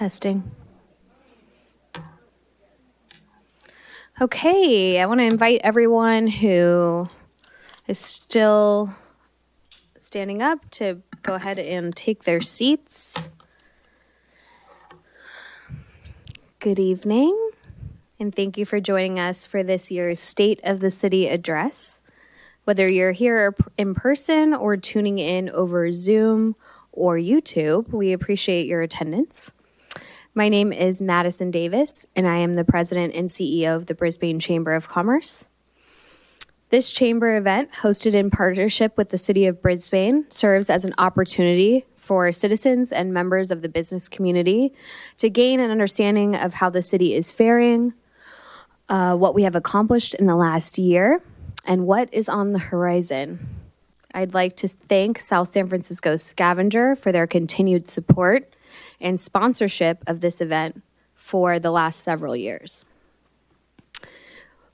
Testing. Okay, I want to invite everyone who is still standing up to go ahead and take their seats. Good evening, and thank you for joining us for this year's State of the City Address. Whether you're here in person or tuning in over Zoom or YouTube, we appreciate your attendance. My name is Madison Davis, and I am the President and CEO of the Brisbane Chamber of Commerce. This chamber event, hosted in partnership with the City of Brisbane, serves as an opportunity for citizens and members of the business community to gain an understanding of how the city is faring, what we have accomplished in the last year, and what is on the horizon. I'd like to thank South San Francisco Scavenger for their continued support and sponsorship of this event for the last several years.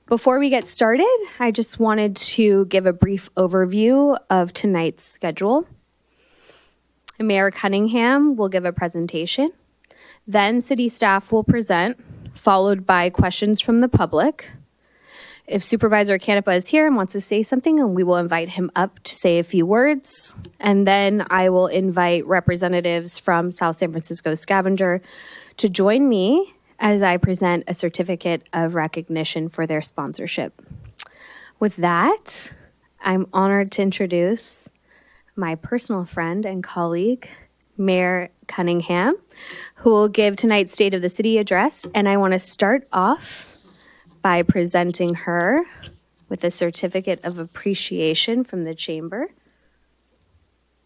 Before we get started, I just wanted to give a brief overview of tonight's schedule. Mayor Cunningham will give a presentation. Then city staff will present, followed by questions from the public. If Supervisor Canepa is here and wants to say something, we will invite him up to say a few words. And then I will invite representatives from South San Francisco Scavenger to join me as I present a certificate of recognition for their sponsorship. With that, I'm honored to introduce my personal friend and colleague, Mayor Cunningham, who will give tonight's State of the City address. And I want to start off by presenting her with a certificate of appreciation from the Chamber.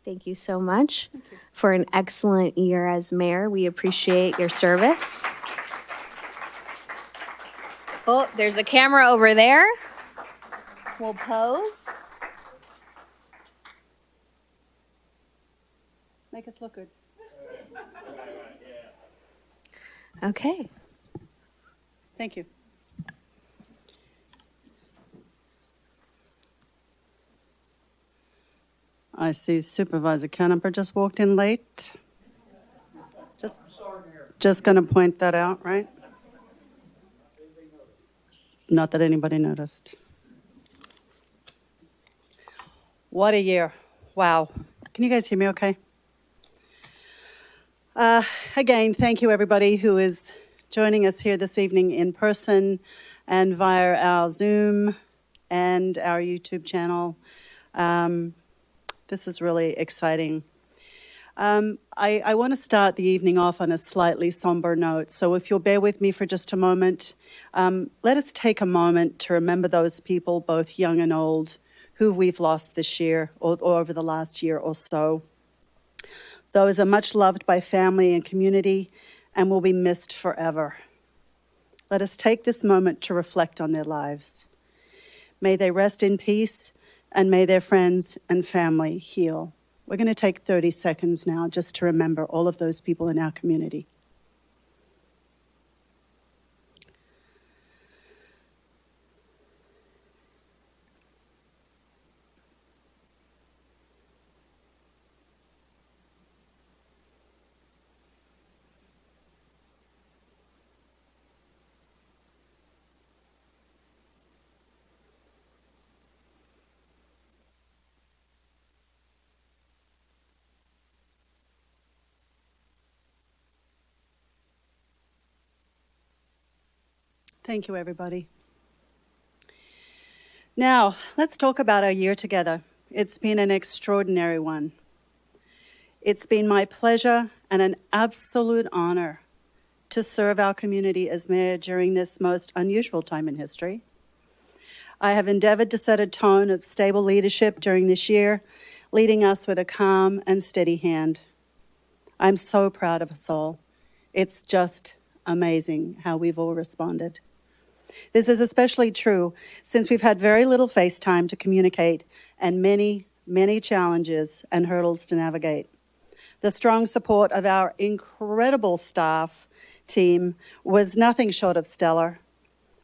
Thank you so much for an excellent year as mayor. We appreciate your service. Oh, there's a camera over there. We'll pose. Make us look good. Okay. Thank you. I see Supervisor Canepa just walked in late. Just going to point that out, right? Not that anybody noticed. What a year. Wow. Can you guys hear me okay? Again, thank you everybody who is joining us here this evening in person and via our Zoom and our YouTube channel. This is really exciting. I want to start the evening off on a slightly somber note. So if you'll bear with me for just a moment, let us take a moment to remember those people, both young and old, who we've lost this year or over the last year or so. Those are much loved by family and community and will be missed forever. Let us take this moment to reflect on their lives. May they rest in peace, and may their friends and family heal. We're going to take 30 seconds now just to remember all of those people in our community. Thank you, everybody. Now, let's talk about our year together. It's been an extraordinary one. It's been my pleasure and an absolute honor to serve our community as mayor during this most unusual time in history. I have endeavored to set a tone of stable leadership during this year, leading us with a calm and steady hand. I'm so proud of us all. It's just amazing how we've all responded. This is especially true since we've had very little face time to communicate and many, many challenges and hurdles to navigate. The strong support of our incredible staff team was nothing short of stellar,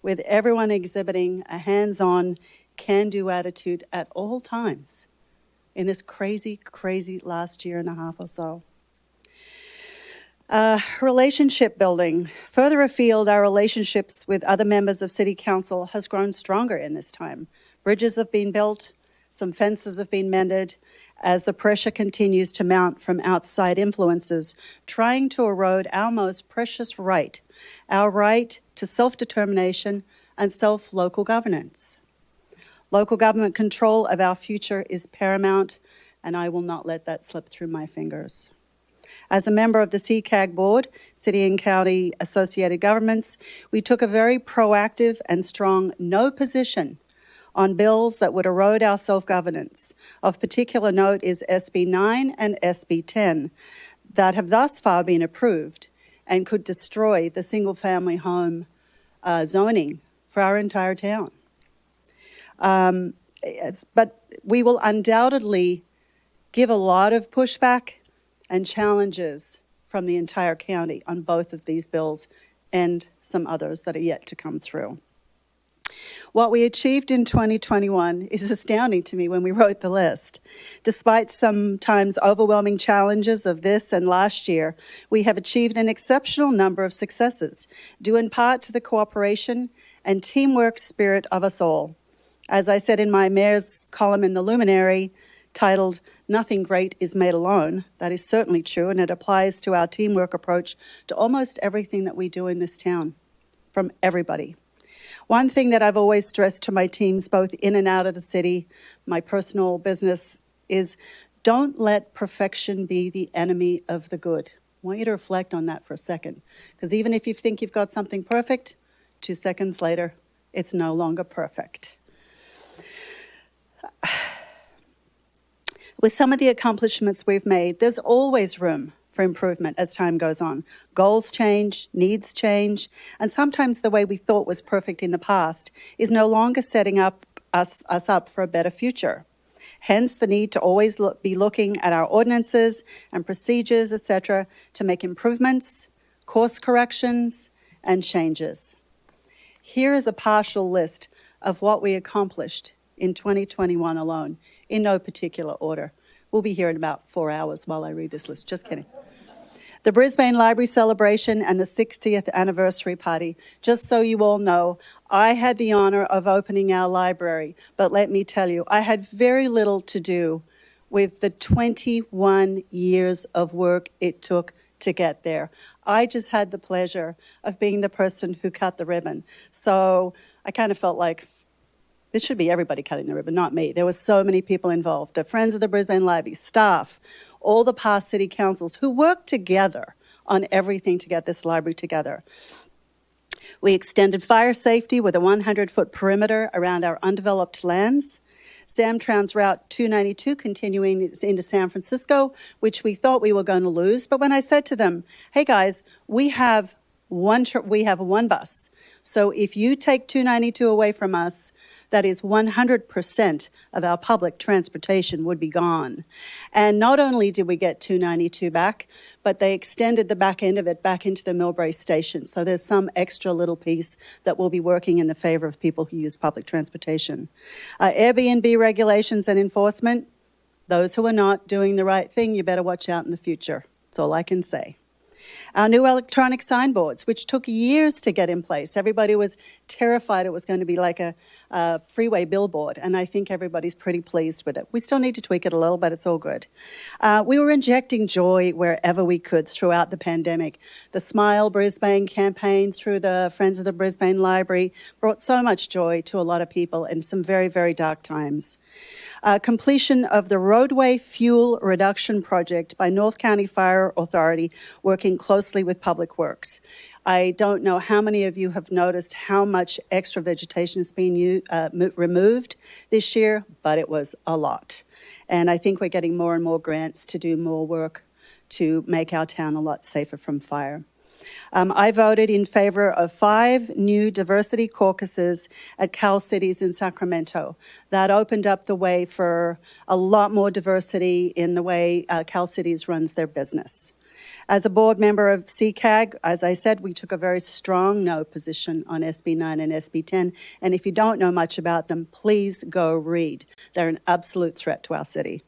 with everyone exhibiting a hands-on, can-do attitude at all times in this crazy, crazy last year and a half or so. Relationship building. Further afield, our relationships with other members of City Council has grown stronger in this time. Bridges have been built, some fences have been mended, as the pressure continues to mount from outside influences trying to erode our most precious right, our right to self-determination and self-local governance. Local government control of our future is paramount, and I will not let that slip through my fingers. As a member of the CCAG board, City and County Associated Governments, we took a very proactive and strong no position on bills that would erode our self-governance. Of particular note is SB 9 and SB 10 that have thus far been approved and could destroy the single-family home zoning for our entire town. But we will undoubtedly give a lot of pushback and challenges from the entire county on both of these bills and some others that are yet to come through. What we achieved in 2021 is astounding to me when we wrote the list. Despite sometimes overwhelming challenges of this and last year, we have achieved an exceptional number of successes, due in part to the cooperation and teamwork spirit of us all. As I said in my mayor's column in the Luminary, titled "Nothing Great is Made Alone," that is certainly true, and it applies to our teamwork approach to almost everything that we do in this town, from everybody. One thing that I've always stressed to my teams, both in and out of the city, my personal business, is don't let perfection be the enemy of the good. I want you to reflect on that for a second, because even if you think you've got something perfect, 2 seconds later, it's no longer perfect. With some of the accomplishments we've made, there's always room for improvement as time goes on. Goals change, needs change, and sometimes the way we thought was perfect in the past is no longer setting us up for a better future. Hence the need to always be looking at our ordinances and procedures, etc., to make improvements, course corrections, and changes. Here is a partial list of what we accomplished in 2021 alone, in no particular order. We'll be here in about 4 hours while I read this list. Just kidding. The Brisbane Library celebration and the 60th anniversary party. Just so you all know, I had the honour of opening our library, but let me tell you, I had very little to do with the 21 years of work it took to get there. I just had the pleasure of being the person who cut the ribbon. So I kind of felt like this should be everybody cutting the ribbon, not me. There were so many people involved. The Friends of the Brisbane Library, staff, all the past city councils who worked together on everything to get this library together. We extended fire safety with a 100-foot perimeter around our undeveloped lands. Samtrans Route 292 continuing into San Francisco, which we thought we were going to lose. But when I said to them, hey guys, we have one bus. So if you take 292 away from us, that is 100% of our public transportation would be gone. And not only did we get 292 back, but they extended the back end of it back into the Millbrae station. So there's some extra little piece that will be working in the favour of people who use public transportation. Airbnb regulations and enforcement, those who are not doing the right thing, you better watch out in the future. That's all I can say. Our new electronic signboards, which took years to get in place. Everybody was terrified it was going to be like a freeway billboard, and I think everybody's pretty pleased with it. We still need to tweak it a little, but it's all good. We were injecting joy wherever we could throughout the pandemic. The Smile Brisbane campaign through the Friends of the Brisbane Library brought so much joy to a lot of people in some very, very dark times. Completion of the roadway fuel reduction project by North County Fire Authority, working closely with Public Works. I don't know how many of you have noticed how much extra vegetation is being removed this year, but it was a lot. And I think we're getting more and more grants to do more work to make our town a lot safer from fire. I voted in favour of 5 new diversity caucuses at Cal Cities in Sacramento. That opened up the way for a lot more diversity in the way Cal Cities runs their business. As a board member of CCAG, as I said, we took a very strong no position on SB 9 and SB 10. And if you don't know much about them, please go read. They're an absolute threat to our city.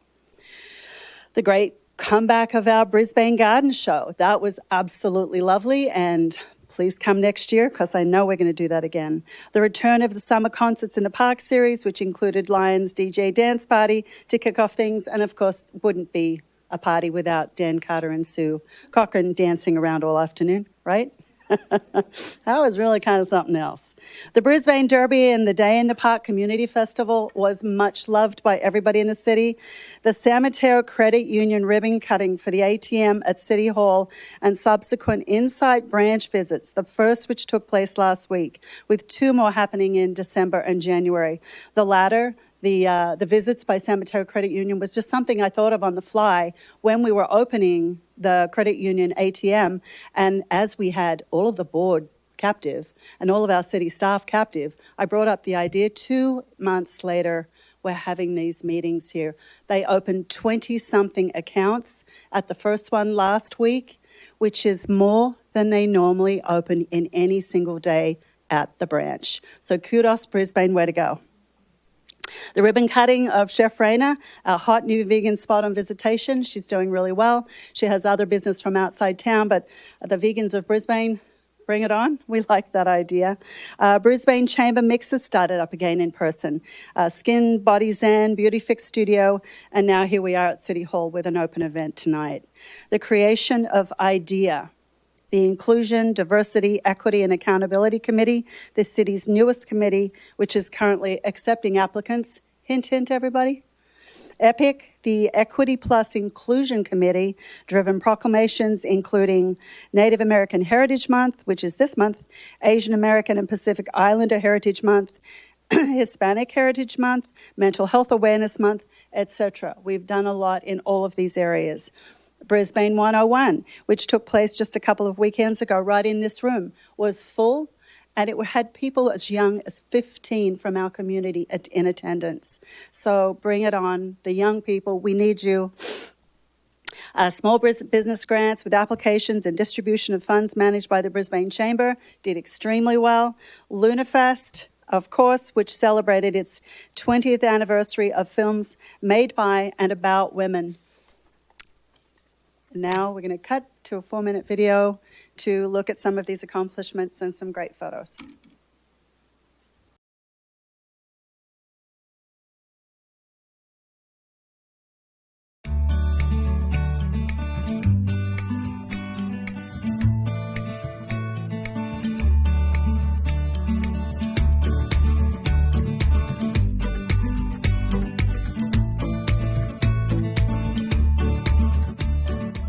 The great comeback of our Brisbane Garden Show. That was absolutely lovely, and please come next year because I know we're going to do that again. The return of the Summer Concerts in the Park series, which included Lions DJ Dance Party to kick off things, and of course, wouldn't be a party without Dan Carter and Sue Cochran dancing around all afternoon, right? That was really kind of something else. The Brisbane Derby and the Day in the Park Community Festival was much loved by everybody in the city. The San Mateo Credit Union ribbon cutting for the ATM at City Hall and subsequent inside branch visits, the first which took place last week, with 2 more happening in December and January. The latter, the visits by San Mateo Credit Union, was just something I thought of on the fly when we were opening the credit union ATM, and as we had all of the board captive and all of our city staff captive, I brought up the idea. 2 months later, we're having these meetings here. They opened 20-something accounts at the first one last week, which is more than they normally open in any single day at the branch. So kudos, Brisbane, way to go. The ribbon cutting of Chef Raina, our hot new vegan spot on Visitation. She's doing really well. She has other business from outside town, but the vegans of Brisbane, bring it on. We like that idea. Brisbane Chamber Mixers started up again in person. Skin, Body Zen, Beauty Fix Studio, and now here we are at City Hall with an open event tonight. The creation of IDEA, the Inclusion, Diversity, Equity and Accountability Committee, the city's newest committee, which is currently accepting applicants. Hint, hint, everybody. EPIC, the Equity Plus Inclusion Committee, driven proclamations including Native American Heritage Month, which is this month, Asian American and Pacific Islander Heritage Month, Hispanic Heritage Month, Mental Health Awareness Month, etc. We've done a lot in all of these areas. Brisbane 101, which took place just a couple of weekends ago right in this room, was full, and it had people as young as 15 from our community in attendance. So bring it on, the young people, we need you. Small business grants with applications and distribution of funds managed by the Brisbane Chamber did extremely well. LunaFest, of course, which celebrated its 20th anniversary of films made by and about women. Now we're going to cut to a 4-minute video to look at some of these accomplishments and some great photos.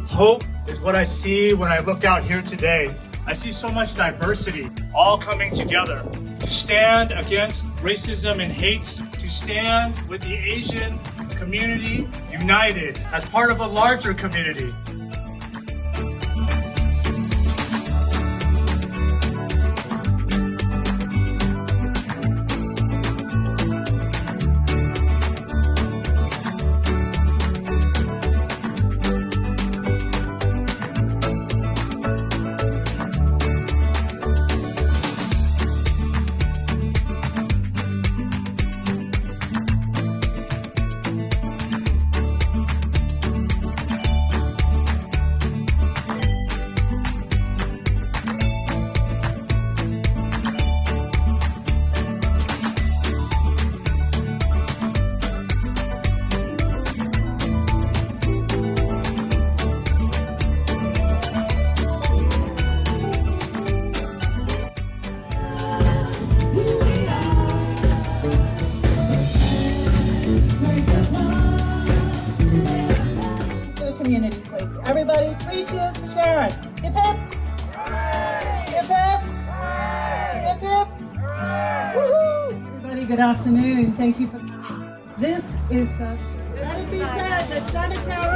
Hope is what I see when I look out here today. I see so much diversity all coming together to stand against racism and hate, to stand with the Asian community united as part of a larger community. Community, please. Everybody, 3 cheers for Sharon. Hip hip. Hip hip. Hip hip. Woohoo! Everybody, good afternoon. Thank you for this is let it be said that Sanitary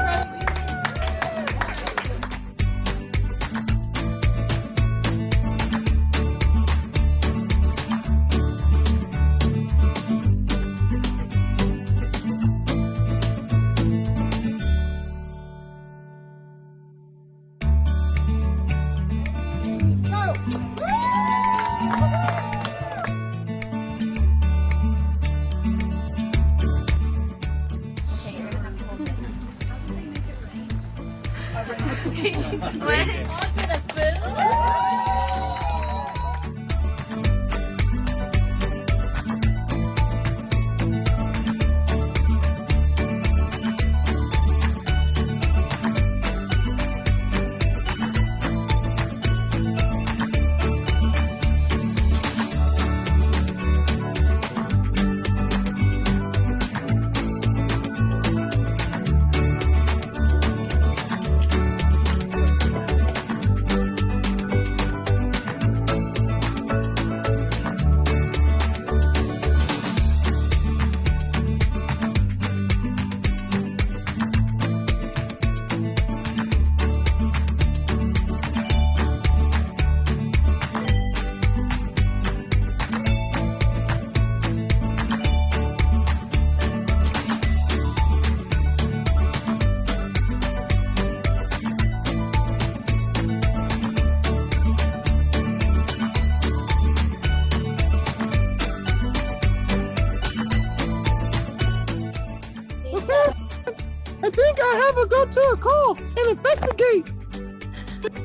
I think I have to go to a call and investigate.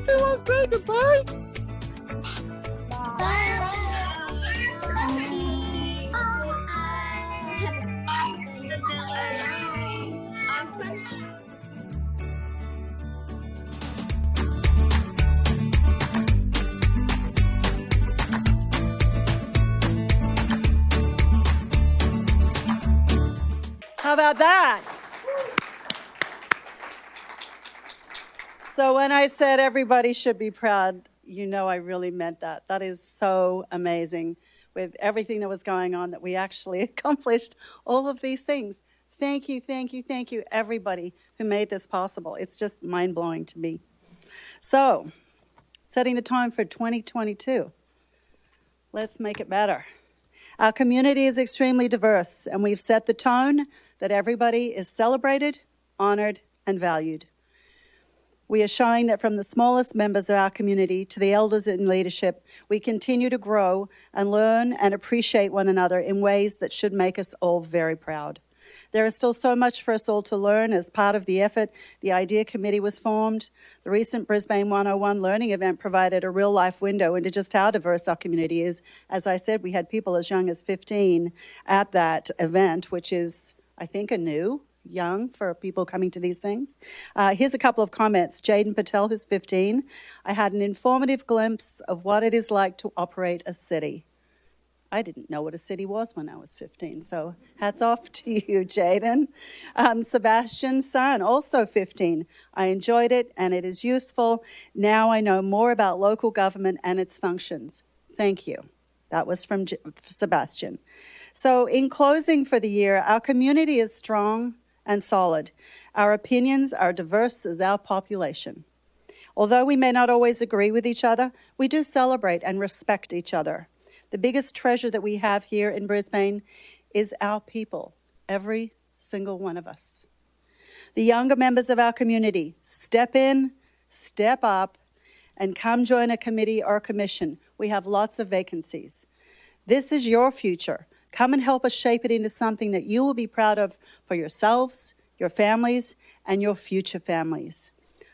Anyone say goodbye? How about that? So when I said everybody should be proud, you know I really meant that. That is so amazing with everything that was going on that we actually accomplished all of these things. Thank you, thank you, thank you, everybody who made this possible. It's just mind-blowing to me. So, setting the tone for 2022. Let's make it better. Our community is extremely diverse, and we've set the tone that everybody is celebrated, honored, and valued. We are showing that from the smallest members of our community to the elders in leadership, we continue to grow and learn and appreciate one another in ways that should make us all very proud. There is still so much for us all to learn. As part of the effort, the IDEA Committee was formed. The recent Brisbane 101 learning event provided a real-life window into just how diverse our community is. As I said, we had people as young as 15 at that event, which is, I think, young for people coming to these things. Here's a couple of comments. Jaden Patel, who's 15, I had an informative glimpse of what it is like to operate a city. I didn't know what a city was when I was 15, so hats off to you, Jaden. Sebastian's son, also 15. I enjoyed it and it is useful. Now I know more about local government and its functions. Thank you. That was from Sebastian. So in closing for the year, our community is strong and solid. Our opinions are diverse as our population. Although we may not always agree with each other, we do celebrate and respect each other. The biggest treasure that we have here in Brisbane is our people, every single one of us. The younger members of our community, step in, step up, and come join a committee or a commission. We have lots of vacancies. This is your future. Come and help us shape it into something that you will be proud of for yourselves, your families, and your future families.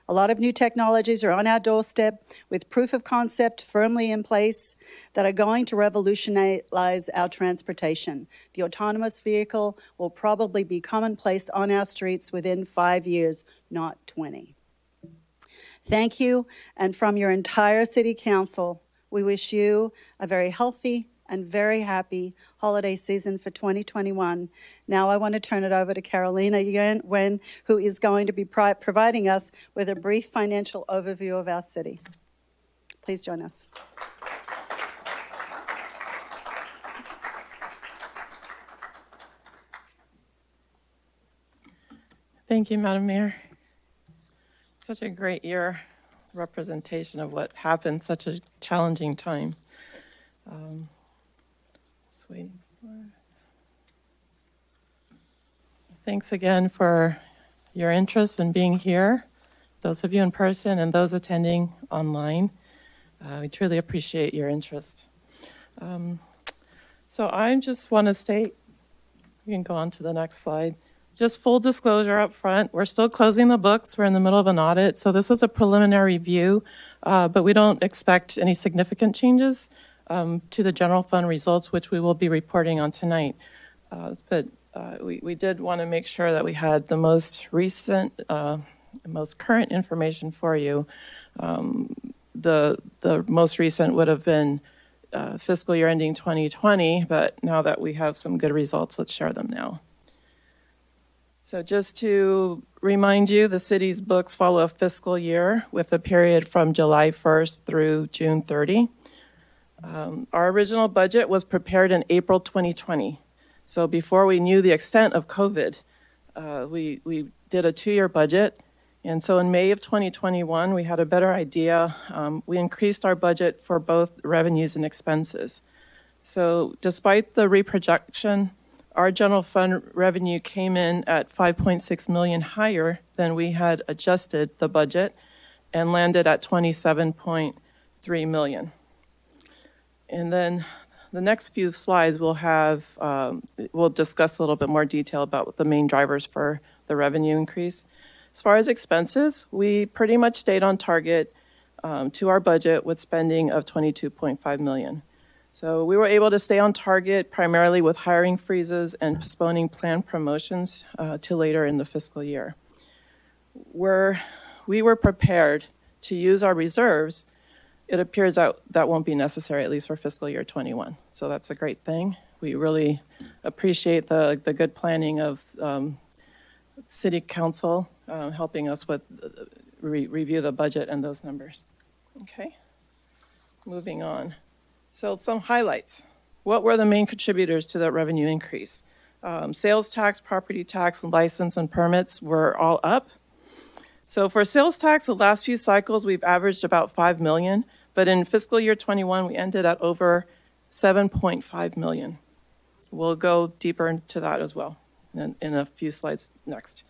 A lot of new technologies are on our doorstep with proof of concept firmly in place that are going to revolutionize our transportation. The autonomous vehicle will probably be commonplace on our streets within 5 years, not 20. Thank you, and from your entire City Council, we wish you a very healthy and very happy holiday season for 2021. Now I want to turn it over to Carolina Yuen, who is going to be providing us with a brief financial overview of our city. Please join us. Thank you, Madam Mayor. Such a great year representation of what happened, such a challenging time. Just waiting for... Thanks again for your interest in being here, those of you in person and those attending online. We truly appreciate your interest. So I just want to state, you can go on to the next slide, Just full disclosure up front, we're still closing the books. We're in the middle of an audit, so this is a preliminary review, but we don't expect any significant changes to the general fund results, which we will be reporting on tonight. But we did want to make sure that we had the most recent, most current information for you. The most recent would have been fiscal year ending 2020, but now that we have some good results, let's share them now. So just to remind you, the city's books follow a fiscal year with a period from July 1st through June 30. Our original budget was prepared in April 2020. So before we knew the extent of COVID, we did a 2-year budget. And so in May of 2021, we had a better idea. We increased our budget for both revenues and expenses. So despite the reprojection, our general fund revenue came in at 5.6 million higher than we had adjusted the budget and landed at 27.3 million. And then the next few slides we'll discuss a little bit more detail about the main drivers for the revenue increase. As far as expenses, we pretty much stayed on target to our budget with spending of 22.5 million. So we were able to stay on target primarily with hiring freezes and postponing planned promotions to later in the fiscal year. We were prepared to use our reserves. It appears that won't be necessary, at least for fiscal year 21. So that's a great thing. We really appreciate the good planning of City Council helping us with review the budget and those numbers. Okay, moving on. So some highlights. What were the main contributors to that revenue increase? Sales tax, property tax, license, and permits were all up. So for sales tax, the last few cycles, we've averaged about 5 million, but in fiscal year 21, we ended at over 7.5 million. We'll go deeper into that as well in a few slides next.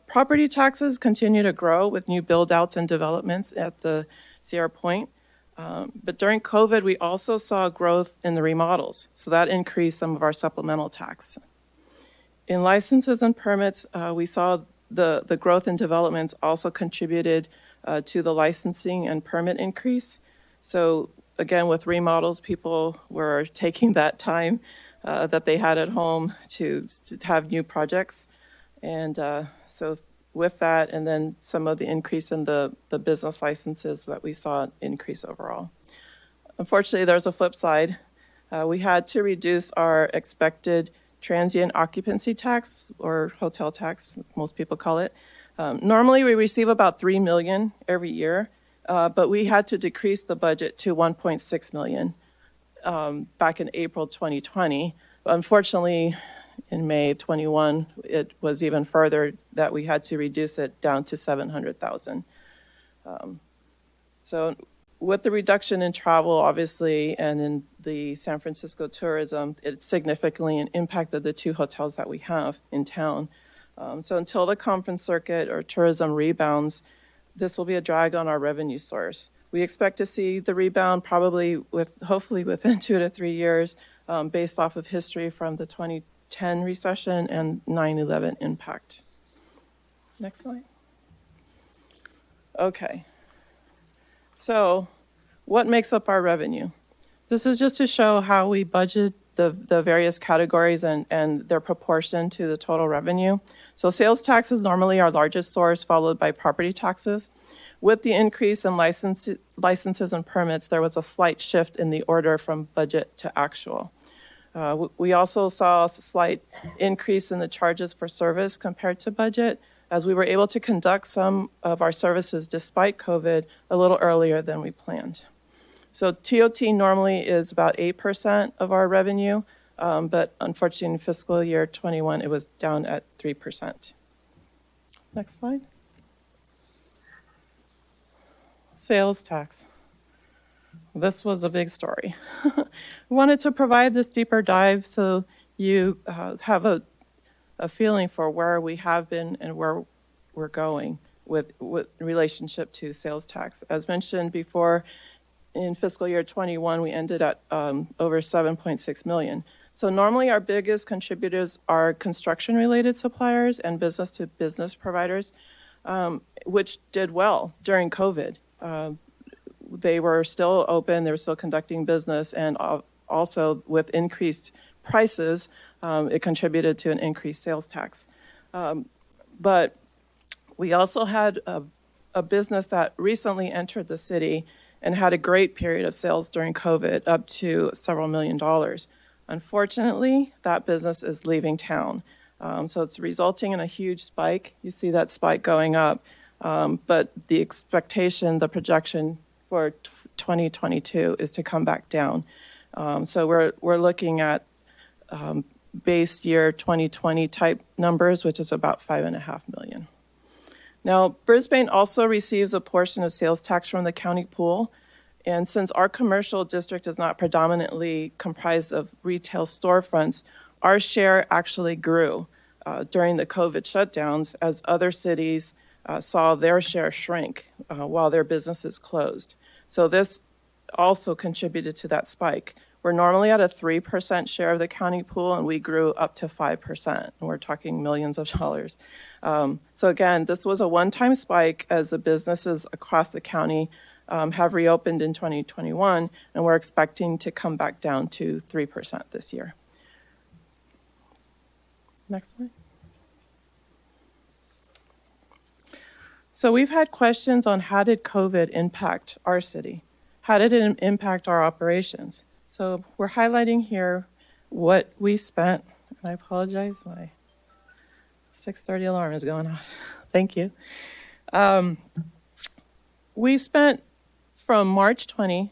Property taxes continue to grow with new build-outs and developments at the Sierra Point. But during COVID, we also saw growth in the remodels, so that increased some of our supplemental tax. In licenses and permits, we saw the growth in developments also contributed to the licensing and permit increase. So again, with remodels, people were taking that time that they had at home to have new projects. And so with that, and then some of the increase in the business licenses that we saw increase overall. Unfortunately, there's a flip side. We had to reduce our expected transient occupancy tax, or hotel tax, as most people call it. Normally, we receive about 3 million every year, but we had to decrease the budget to 1.6 million back in April 2020. Unfortunately, in May of 21, it was even further that we had to reduce it down to 700,000. So with the reduction in travel, obviously, and in the San Francisco tourism, it significantly impacted the 2 hotels that we have in town. So until the conference circuit or tourism rebounds, this will be a drag on our revenue source. We expect to see the rebound hopefully within 2 to 3 years, based off of history from the 2010 recession and 9/11 impact. Next slide. Okay. So what makes up our revenue? This is just to show how we budget the various categories and their proportion to the total revenue. So sales tax is normally our largest source, followed by property taxes. With the increase in licenses and permits, there was a slight shift in the order from budget to actual. We also saw a slight increase in the charges for service compared to budget, as we were able to conduct some of our services despite COVID a little earlier than we planned. So TOT normally is about 8% of our revenue, but unfortunately in fiscal year 21, it was down at 3%. Next slide. Sales tax. This was a big story. We wanted to provide this deeper dive so you have a feeling for where we have been and where we're going with relationship to sales tax. As mentioned before, in fiscal year 21, we ended at over 7.6 million. So normally our biggest contributors are construction-related suppliers and business-to-business providers, which did well during COVID. They were still open, they were still conducting business, and also with increased prices, it contributed to an increased sales tax. But we also had a business that recently entered the city and had a great period of sales during COVID, up to several $1,000,000. Unfortunately, that business is leaving town. So it's resulting in a huge spike. You see that spike going up. But the expectation, the projection for 2022 is to come back down. So we're looking at base year 2020 type numbers, which is about 5.5 million. Now, Brisbane also receives a portion of sales tax from the county pool. And since our commercial district is not predominantly comprised of retail storefronts, our share actually grew during the COVID shutdowns as other cities saw their share shrink while their businesses closed. So this also contributed to that spike. We're normally at a 3% share of the county pool, and we grew up to 5%, and we're talking millions of dollars. So again, this was a one-time spike as the businesses across the county have reopened in 2021, and we're expecting to come back down to 3% this year. Next slide. So we've had questions on how did COVID impact our city? How did it impact our operations? So we're highlighting here what we spent. And I apologize, my 6:30 alarm is going off. Thank you. We spent from March 20,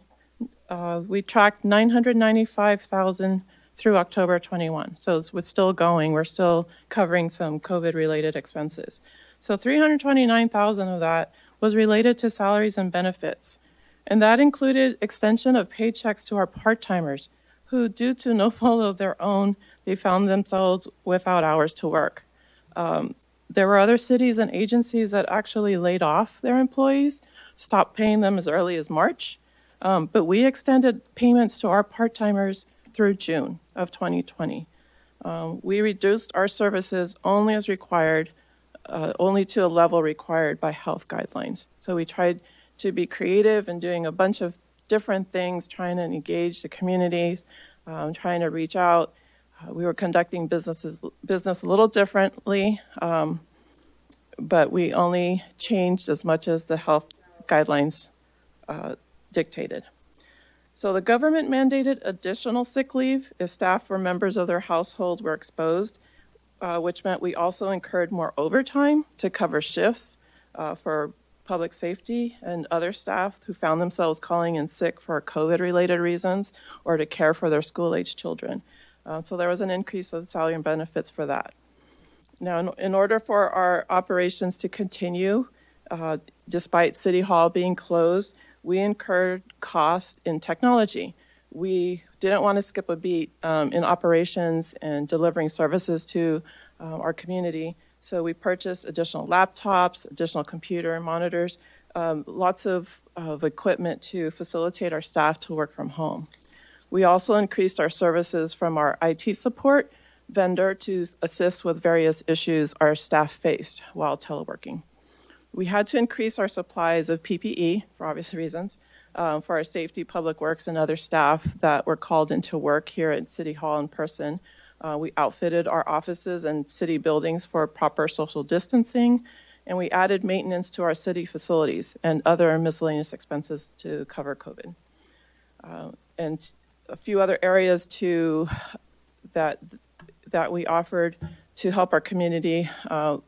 we tracked 995,000 through October 21. So it's still going. We're still covering some COVID-related expenses. So 329,000 of that was related to salaries and benefits. And that included extension of paychecks to our part-timers who, due to no fault of their own, they found themselves without hours to work. There were other cities and agencies that actually laid off their employees, stopped paying them as early as March, but we extended payments to our part-timers through June of 2020. We reduced our services only as required, only to a level required by health guidelines. So we tried to be creative and doing a bunch of different things, trying to engage the communities, trying to reach out. We were conducting business a little differently, but we only changed as much as the health guidelines dictated. So the government mandated additional sick leave if staff or members of their household were exposed, which meant we also incurred more overtime to cover shifts for public safety and other staff who found themselves calling in sick for COVID-related reasons or to care for their school-age children. So there was an increase of salary and benefits for that. Now, in order for our operations to continue, despite City Hall being closed, we incurred costs in technology. We didn't want to skip a beat in operations and delivering services to our community. So we purchased additional laptops, additional computer monitors, lots of equipment to facilitate our staff to work from home. We also increased our services from our IT support vendor to assist with various issues our staff faced while teleworking. We had to increase our supplies of PPE for obvious reasons for our safety, public works, and other staff that were called into work here at City Hall in person. We outfitted our offices and city buildings for proper social distancing, and we added maintenance to our city facilities and other miscellaneous expenses to cover COVID. And a few other areas that we offered to help our community.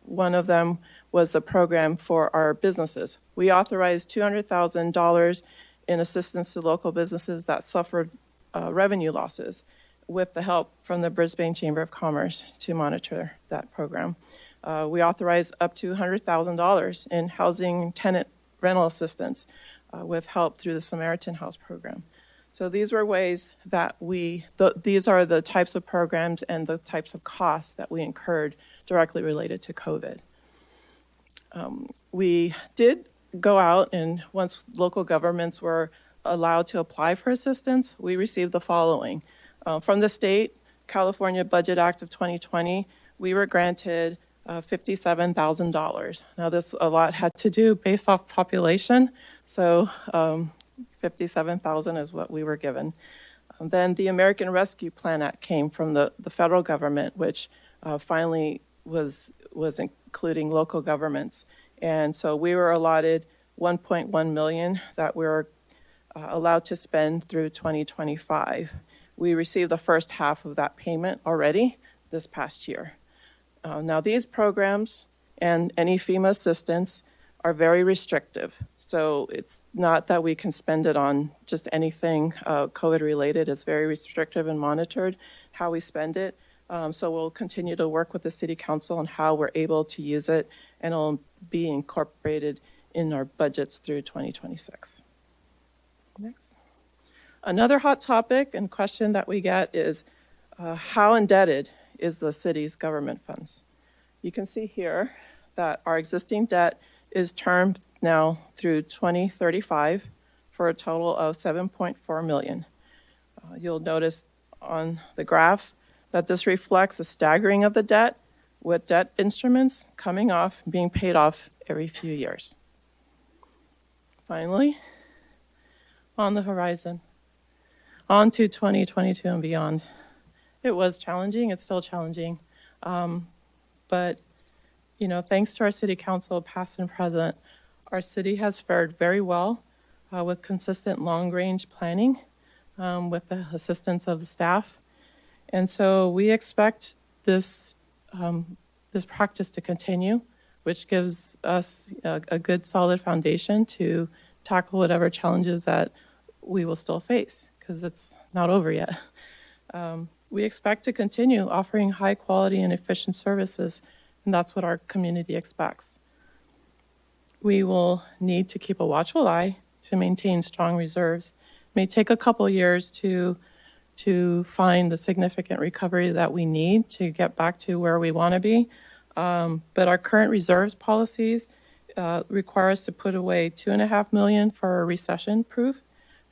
One of them was a program for our businesses. We authorized $200,000 in assistance to local businesses that suffered revenue losses, with the help from the Brisbane Chamber of Commerce to monitor that program. We authorized up to $100,000 in housing tenant rental assistance with help through the Samaritan House program. So these were ways that these are the types of programs and the types of costs that we incurred directly related to COVID. We did go out, and once local governments were allowed to apply for assistance, we received the following. From the state, California Budget Act of 2020, we were granted $57,000. Now, this a lot had to do based off population, so 57,000 is what we were given. Then the American Rescue Plan Act came from the federal government, which finally was including local governments. And so we were allotted 1.1 million that we were allowed to spend through 2025. We received the first half of that payment already this past year. Now, these programs and any FEMA assistance are very restrictive. So it's not that we can spend it on just anything COVID-related. It's very restrictive and monitored how we spend it. So we'll continue to work with the City Council on how we're able to use it, and it'll be incorporated in our budgets through 2026. Next. Another hot topic and question that we get is how indebted is the city's government funds? You can see here that our existing debt is termed now through 2035 for a total of $7.4 million. You'll notice on the graph that this reflects a staggering of the debt, with debt instruments coming off, being paid off every few years. Finally, on the horizon, on to 2022 and beyond. It was challenging, it's still challenging, but thanks to our City Council, past and present, our city has fared very well with consistent long-range planning with the assistance of the staff. And so we expect this practice to continue, which gives us a good solid foundation to tackle whatever challenges that we will still face, because it's not over yet. We expect to continue offering high quality and efficient services, and that's what our community expects. We will need to keep a watchful eye to maintain strong reserves. It may take a couple years to find the significant recovery that we need to get back to where we want to be. But our current reserves policies require us to put away $2.5 million for recession proof,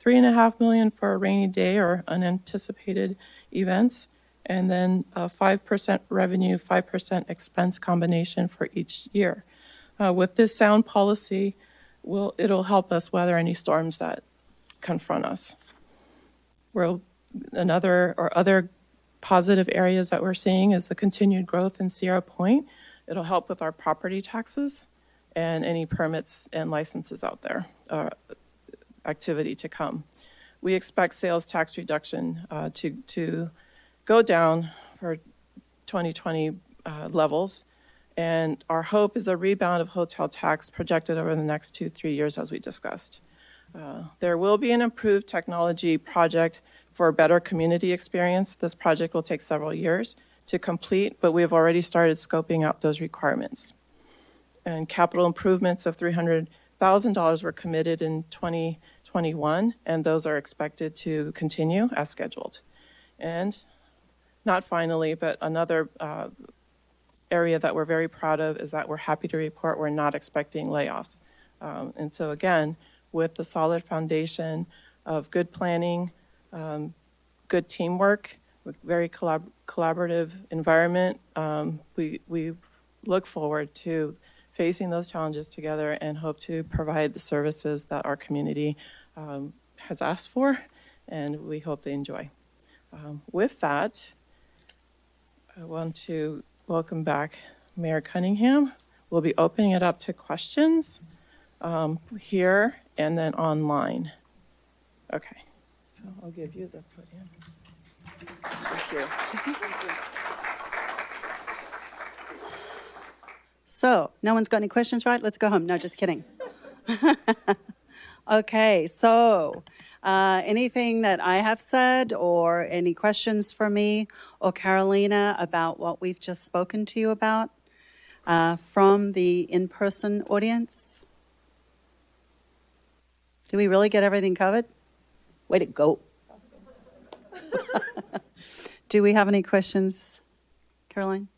$3.5 million for a rainy day or unanticipated events, and then a 5% revenue, 5% expense combination for each year. With this sound policy, it'll help us weather any storms that confront us. Other positive areas that we're seeing is the continued growth in Sierra Point. It'll help with our property taxes and any permits and licenses out there, activity to come. We expect sales tax reduction to go down for 2020 levels, and our hope is a rebound of hotel tax projected over the next 2-3 years, as we discussed. There will be an improved technology project for a better community experience. This project will take several years to complete, but we have already started scoping out those requirements. And capital improvements of $300,000 were committed in 2021, and those are expected to continue as scheduled. And not finally, but another area that we're very proud of is that we're happy to report we're not expecting layoffs. And so again, with the solid foundation of good planning, good teamwork, with very collaborative environment, we look forward to facing those challenges together and hope to provide the services that our community has asked for, and we hope they enjoy. With that, I want to welcome back Mayor Cunningham. We'll be opening it up to questions here and then online. Okay, so I'll give you the podium. Thank you. So, no one's got any questions, right? Let's go home. No, just kidding. Okay, so anything that I have said or any questions for me or Carolina about what we've just spoken to you about from the in-person audience? Do we really get everything covered? Way to go. Do we have any questions, Caroline?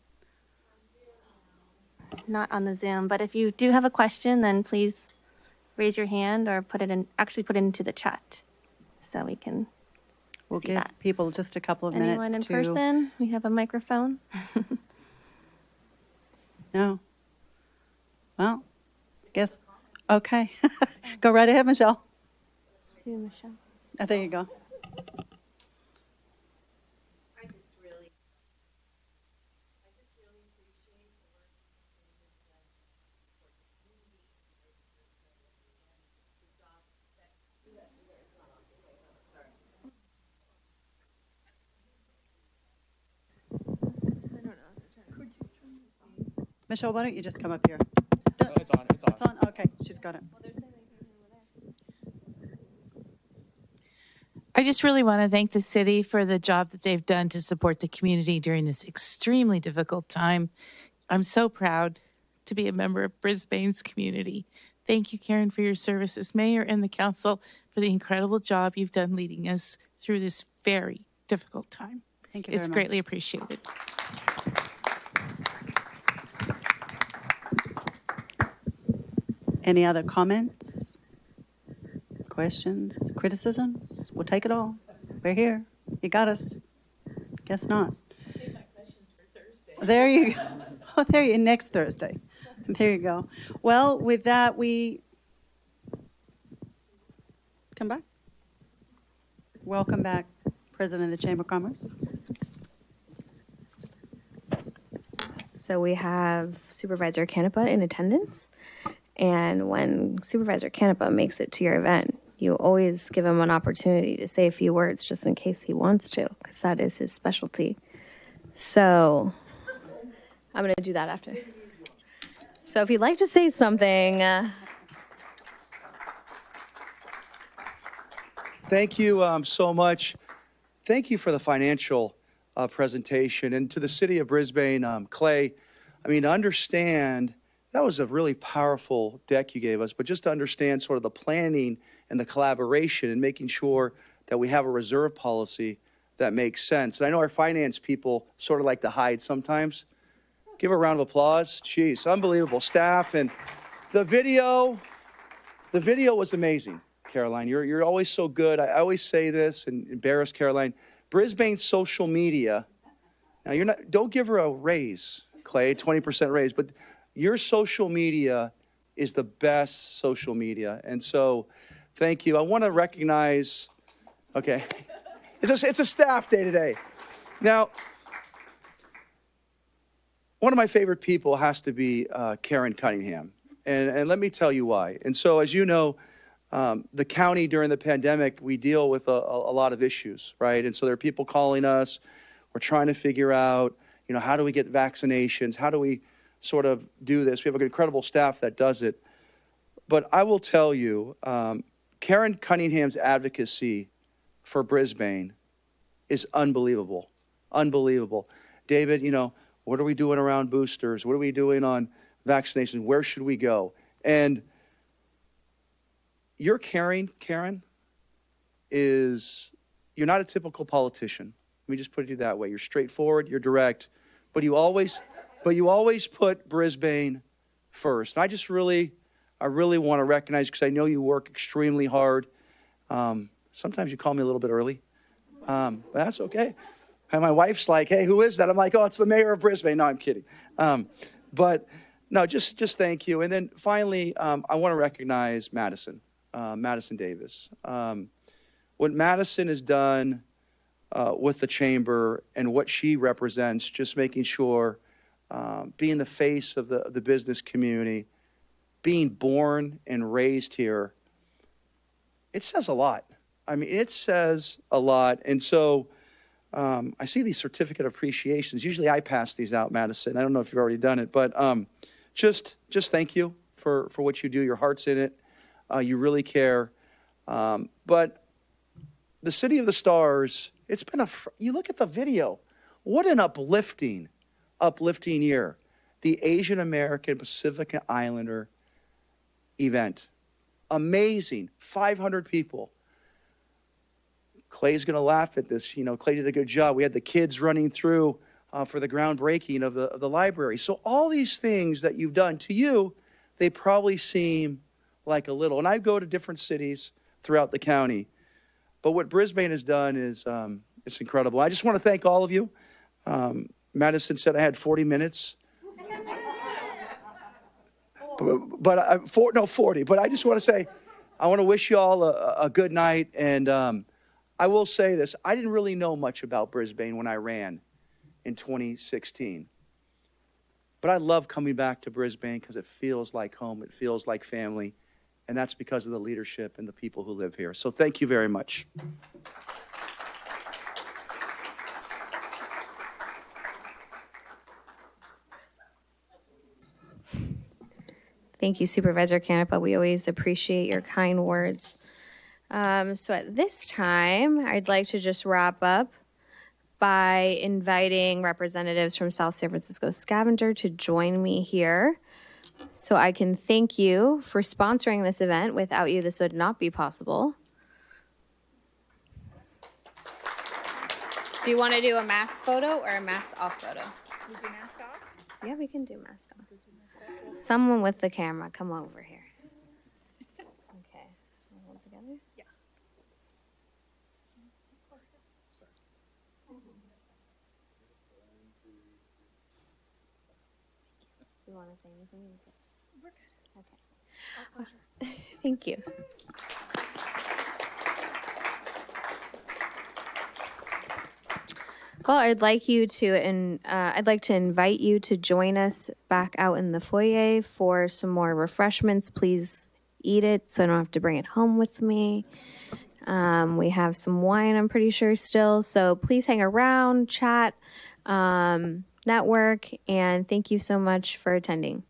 Not on the Zoom, but if you do have a question, then please raise your hand or put it into the chat so we can. We'll see give that. people just a couple of Anyone in minutes to. person? We have a microphone. No. Well, guess. Okay. Go right ahead, Michelle. To Michelle. Oh, there you go. Michelle, why don't you just come up here? It's on. It's on. It's on? Okay, she's got it. I just really want to thank the city for the job that they've done to support the community during this extremely difficult time. I'm so proud to be a member of Brisbane's community. Thank you, Karen, for your service as mayor and the council for the incredible job you've done leading us through this very difficult time. Thank you very It's much. greatly appreciated. Any other comments, questions, criticisms? We'll take it all. We're here. You got us. Guess not. Save my questions for Thursday. There you go. Oh, there you next Thursday. There you go. Well, with that, we come back. Welcome back, President of the Chamber of Commerce. So we have Supervisor Canepa in attendance. And when Supervisor Canepa makes it to your event, you always give him an opportunity to say a few words just in case he wants to, because that is his specialty. So I'm going to do that after. So if you'd like to say something. Thank you so much. Thank you for the financial presentation. And to the city of Brisbane, Clay, I mean, to understand, that was a really powerful deck you gave us, but just to understand sort of the planning and the collaboration and making sure that we have a reserve policy that makes sense. And I know our finance people sort of like to hide sometimes. Give a round of applause. Jeez, unbelievable staff. And the video was amazing, Caroline. You're always so good. I always say this and embarrass Caroline. Brisbane social media, now don't give her a raise, Clay, 20% raise, but your social media is the best social media. And so thank you. I want to recognize, okay, it's a staff day today. Now, one of my favorite people has to be Karen Cunningham. And let me tell you why. And so, as you know, the county during the pandemic, we deal with a lot of issues, right? And so there are people calling us. We're trying to figure out, how do we get vaccinations? How do we sort of do this? We have an incredible staff that does it. But I will tell you, Karen Cunningham's advocacy for Brisbane is unbelievable. Unbelievable. David, what are we doing around boosters? What are we doing on vaccinations? Where should we go? And you're caring, Karen, you're not a typical politician. Let me just put it that way. You're straightforward, you're direct, but you always put Brisbane first. And I really want to recognize, because I know you work extremely hard. Sometimes you call me a little bit early, but that's okay. And my wife's like, hey, who is that? I'm like, oh, it's the mayor of Brisbane. No, I'm kidding. But no, just thank you. And then finally, I want to recognize Madison Davis. What Madison has done with the chamber and what she represents, just making sure, being the face of the business community, being born and raised here, it says a lot. I mean, it says a lot. And so I see these certificate appreciations. Usually I pass these out, Madison. I don't know if you've already done it, but just thank you for what you do. Your heart's in it. You really care. But the City of the Stars, it's been you look at the video, what an uplifting year. The Asian American Pacific Islander event. Amazing. 500 people. Clay's going to laugh at this. Clay did a good job. We had the kids running through for the groundbreaking of the library. So all these things that you've done, to you, they probably seem like a little. And I go to different cities throughout the county. But what Brisbane has done is it's incredible. I just want to thank all of you. Madison said I had 40 minutes. But 40. But I just want to say, I want to wish you all a good night. And I will say this. I didn't really know much about Brisbane when I ran in 2016. But I love coming back to Brisbane because it feels like home. It feels like family. And that's because of the leadership and the people who live here. So thank you very much. Thank you, Supervisor Canepa. We always appreciate your kind words. So at this time, I'd like to just wrap up by inviting representatives from South San Francisco Scavenger to join me here so I can thank you for sponsoring this event. Without you, this would not be possible. Do you want to do a mask photo or a mask off photo? We do mask off? Yeah, we can do mask off. Someone with the camera, come over here. Okay, hold together? Yeah. You want to say anything? We're good. Okay. Thank you. Well, I'd like to invite you to join us back out in the foyer for some more refreshments. Please eat it so I don't have to bring it home with me. We have some wine, I'm pretty sure, still. So please hang around, chat, network, and thank you so much for attending.